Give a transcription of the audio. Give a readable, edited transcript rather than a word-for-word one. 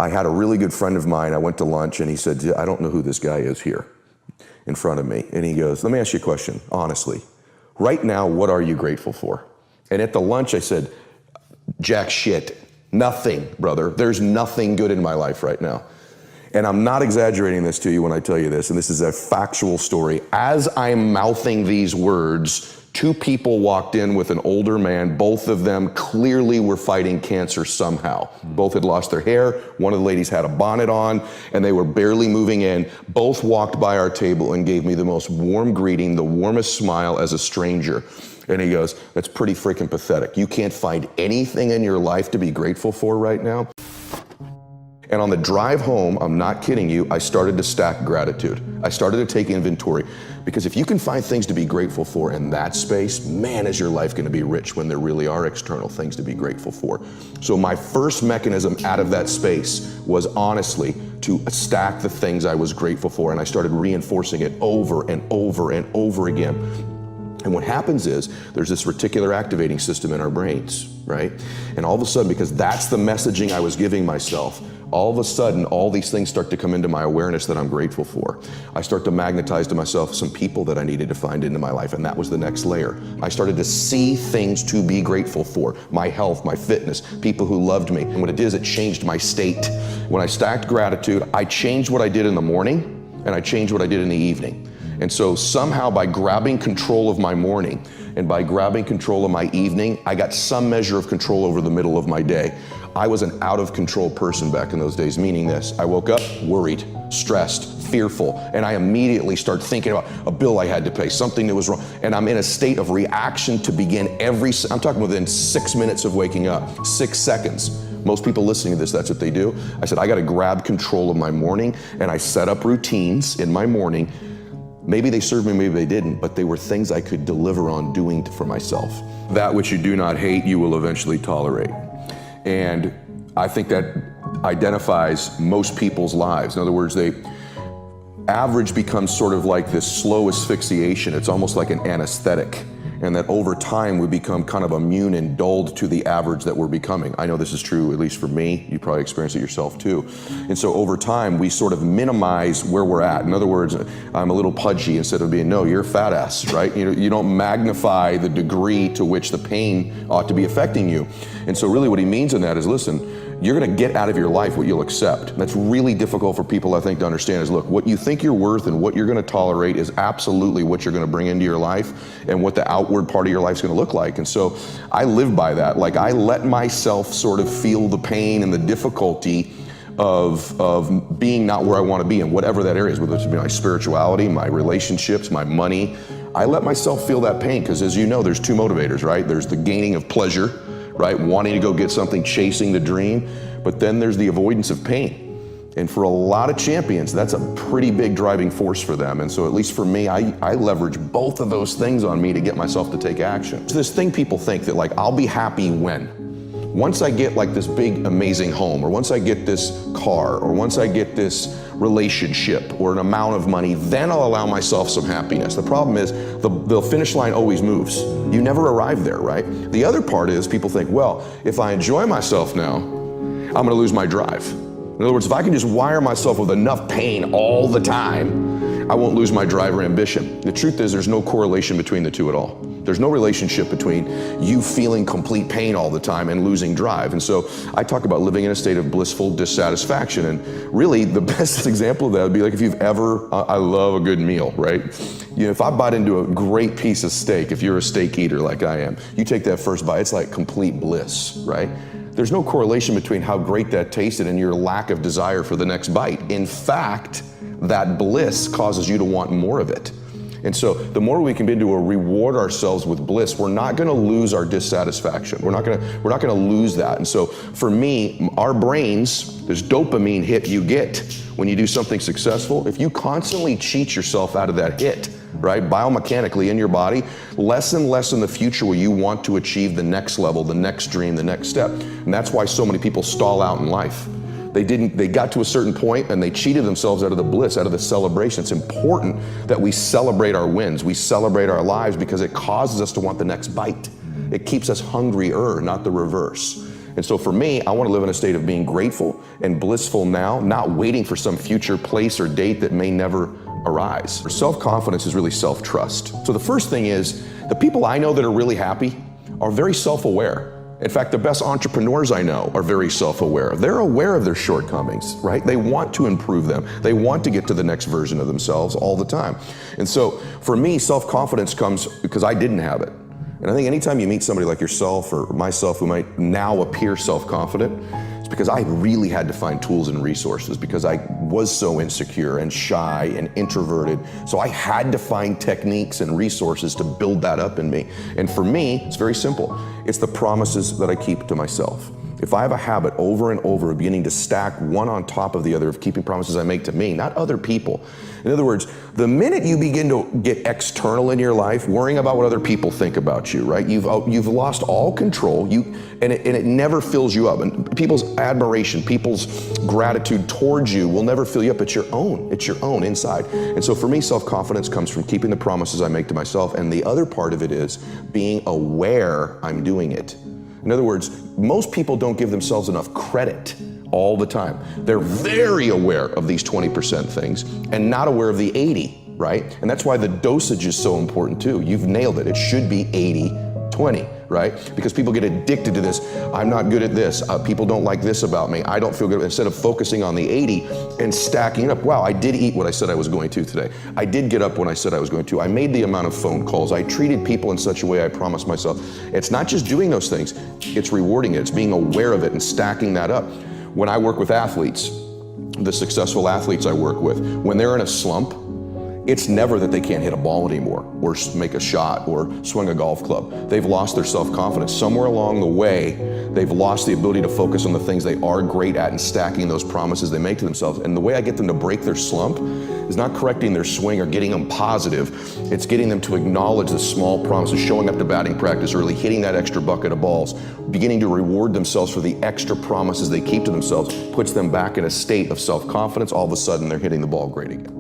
I had a really good friend of mine, I went to lunch and he said, I don't know who this guy is here in front of me. And he goes, let me ask you a question, honestly. Right now, what are you grateful for? And at the lunch I said, jack shit, nothing, brother. There's nothing good in my life right now. And I'm not exaggerating this to you when I tell you this, and this is a factual story. As I'm mouthing these words, two people walked in with an older man. Both of them clearly were fighting cancer somehow. Both had lost their hair. One of the ladies had a bonnet on, and they were barely moving in. Both walked by our table and gave me the most warm greeting, the warmest smile as a stranger. And he goes, that's pretty freaking pathetic. You can't find anything in your life to be grateful for right now? And on the drive home, I'm not kidding you, I started to stack gratitude. I started to take inventory. Because if you can find things to be grateful for in that space, man, is your life gonna be rich when there really are external things to be grateful for. So my first mechanism out of that space was honestly to stack the things I was grateful for, and I started reinforcing it over and over and over again. And what happens is there's this reticular activating system in our brains, right? And all of a sudden, because that's the messaging I was giving myself, all of a sudden, all these things start to come into my awareness that I'm grateful for. I start to magnetize to myself some people that I needed to find into my life, and that was the next layer. I started to see things to be grateful for. My health, my fitness, people who loved me. And what it did is it changed my state. When I stacked gratitude, I changed what I did in the morning, and I changed what I did in the evening. And so somehow by grabbing control of my morning and by grabbing control of my evening, I got some measure of control over the middle of my day. I was an out of control person back in those days, meaning this: I woke up worried, stressed, fearful, and I immediately start thinking about a bill I had to pay, something that was wrong, and I'm in a state of reaction to begin I'm talking within 6 minutes of waking up, 6 seconds. Most people listening to this, that's what they do. I said, I gotta grab control of my morning, and I set up routines in my morning. Maybe they served me, maybe they didn't, but they were things I could deliver on doing for myself. That which you do not hate, you will eventually tolerate. And I think that identifies most people's lives. In other words, average becomes sort of like this slow asphyxiation. It's almost like an anesthetic. And that over time we become kind of immune and dulled to the average that we're becoming. I know this is true, at least for me. You probably experience it yourself too. And so over time we sort of minimize where we're at. In other words, I'm a little pudgy instead of being, no, you're a fat ass, right? You don't magnify the degree to which the pain ought to be affecting you. And so really what he means in that is, listen, you're gonna get out of your life what you'll accept. That's really difficult for people, I think, to understand is, look, what you think you're worth and what you're gonna tolerate is absolutely what you're gonna bring into your life and what the outward part of your life's gonna look like. And so I live by that. Like, I let myself sort of feel the pain and the difficulty of being not where I wanna be in whatever that area is, whether it's my spirituality, my relationships, my money. I let myself feel that pain because, as you know, there's two motivators, right? There's the gaining of pleasure, right? Wanting to go get something, chasing the dream, but then there's the avoidance of pain. And for a lot of champions, that's a pretty big driving force for them. And so at least for me, I leverage both of those things on me to get myself to take action. So this thing people think that, like, I'll be happy when? Once I get like this big, amazing home, or once I get this car, or once I get this relationship or an amount of money, then I'll allow myself some happiness. The problem is the finish line always moves. You never arrive there, right? The other part is people think, well, if I enjoy myself now, I'm gonna lose my drive. In other words, if I can just wire myself with enough pain all the time, I won't lose my drive or ambition. The truth is there's no correlation between the two at all. There's no relationship between you feeling complete pain all the time and losing drive. And so I talk about living in a state of blissful dissatisfaction. And really the best example of that would be like if you've ever, I love a good meal, right? You know, if I bite into a great piece of steak, if you're a steak eater like I am, you take that first bite, it's like complete bliss, right? There's no correlation between how great that tasted and your lack of desire for the next bite. In fact, that bliss causes you to want more of it. And so the more we can begin to reward ourselves with bliss, we're not gonna lose our dissatisfaction. We're not gonna lose that. And so for me, our brains, there's dopamine hit you get when you do something successful. If you constantly cheat yourself out of that hit, right, biomechanically in your body, less and less in the future will you want to achieve the next level, the next dream, the next step. And that's why so many people stall out in life. They got to a certain point and they cheated themselves out of the bliss, out of the celebration. It's important that we celebrate our wins. We celebrate our lives because it causes us to want the next bite. It keeps us hungrier, not the reverse. And so for me, I want to live in a state of being grateful and blissful now, not waiting for some future place or date that may never arise. Self-confidence is really self-trust. So the first thing is, the people I know that are really happy are very self-aware. In fact, the best entrepreneurs I know are very self-aware. They're aware of their shortcomings, right? They want to improve them. They want to get to the next version of themselves all the time. And so for me, self-confidence comes because I didn't have it. And I think anytime you meet somebody like yourself or myself who might now appear self-confident, it's because I really had to find tools and resources because I was so insecure and shy and introverted. So I had to find techniques and resources to build that up in me. And for me, it's very simple. It's the promises that I keep to myself. If I have a habit over and over of beginning to stack one on top of the other, of keeping promises I make to me, not other people. In other words, the minute you begin to get external in your life, worrying about what other people think about you, right? You've lost all control, and it never fills you up. And people's admiration, people's gratitude towards you will never fill you up. It's your own inside. And so for me, self-confidence comes from keeping the promises I make to myself. And the other part of it is being aware I'm doing it. In other words, most people don't give themselves enough credit all the time. They're very aware of these 20% things and not aware of the 80, right? And that's why the dosage is so important too. You've nailed it. It should be 80-20, right? Because people get addicted to this. I'm not good at this. People don't like this about me. I don't feel good. Instead of focusing on the 80 and stacking it up. Wow, I did eat what I said I was going to today. I did get up when I said I was going to. I made the amount of phone calls. I treated people in such a way I promised myself. It's not just doing those things. It's rewarding it. It's being aware of it and stacking that up. When I work with athletes, the successful athletes I work with, when they're in a slump, it's never that they can't hit a ball anymore or make a shot or swing a golf club. They've lost their self-confidence. Somewhere along the way, they've lost the ability to focus on the things they are great at and stacking those promises they make to themselves. And the way I get them to break their slump is not correcting their swing or getting them positive. It's getting them to acknowledge the small promises, showing up to batting practice early, hitting that extra bucket of balls, beginning to reward themselves for the extra promises they keep to themselves, puts them back in a state of self-confidence. All of a sudden, they're hitting the ball great again.